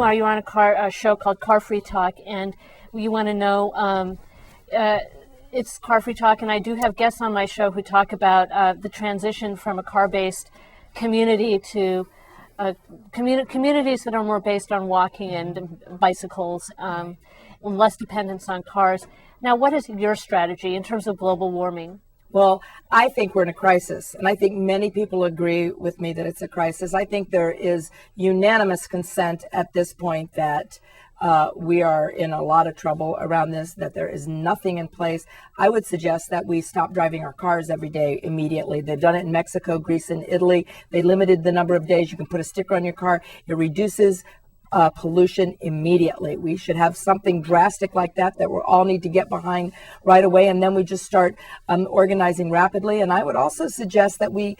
are. You're on a show called Car Free Talk, and you want to know, it's Car Free Talk, and I do have guests on my show who talk about the transition from a car-based community to communities that are more based on walking and bicycles, less dependence on cars. Now, what is your strategy in terms of global warming? Well, I think we're in a crisis, and I think many people agree with me that it's a crisis. I think there is unanimous consent at this point that we are in a lot of trouble around this, that there is nothing in place. I would suggest that we stop driving our cars every day immediately. They've done it in Mexico, Greece, and Italy. They limited the number of days you can put a sticker on your car. It reduces pollution immediately. We should have something drastic like that we all need to get behind right away, and then we just start organizing rapidly. And I would also suggest that we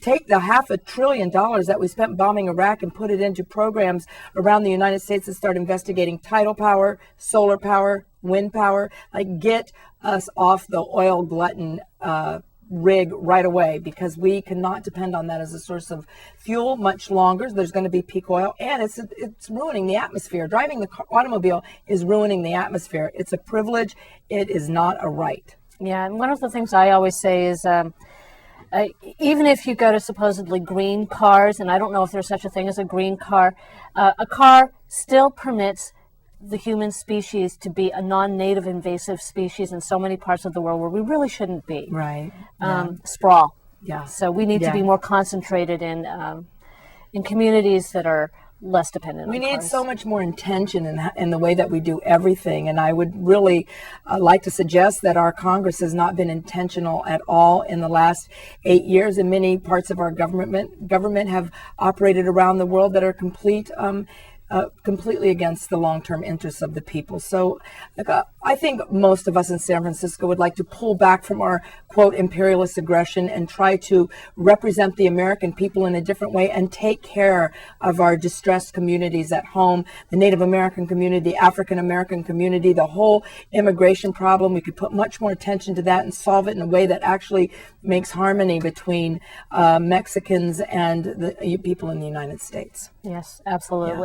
take the $500 billion that we spent bombing Iraq and put it into programs around the United States and start investigating tidal power, solar power, wind power, like get us off the oil glutton rig right away, because we cannot depend on that as a source of fuel much longer. There's going to be peak oil, and it's ruining the atmosphere. Driving the automobile is ruining the atmosphere. It's a privilege. It is not a right. Yeah, and one of the things I always say is even if you go to supposedly green cars, and I don't know if there's such a thing as a green car, a car still permits the human species to be a non-native invasive species in so many parts of the world where we really shouldn't be. Right. Sprawl. Yeah. So we need to be more concentrated in communities that are less dependent on We need cars. so much more intention in the way that we do everything. And I would really like to suggest that our Congress has not been intentional at all in the last 8 years. And many parts of our government have operated around the world that are completely against the long-term interests of the people. So I think most of us in San Francisco would like to pull back from our, quote, imperialist aggression and try to represent the American people in a different way and take care of our distressed communities at home, the Native American community, African American community, the whole immigration problem. We could put much more attention to that and solve it in a way that actually makes harmony between Mexicans and the people in the United States. Yes, absolutely.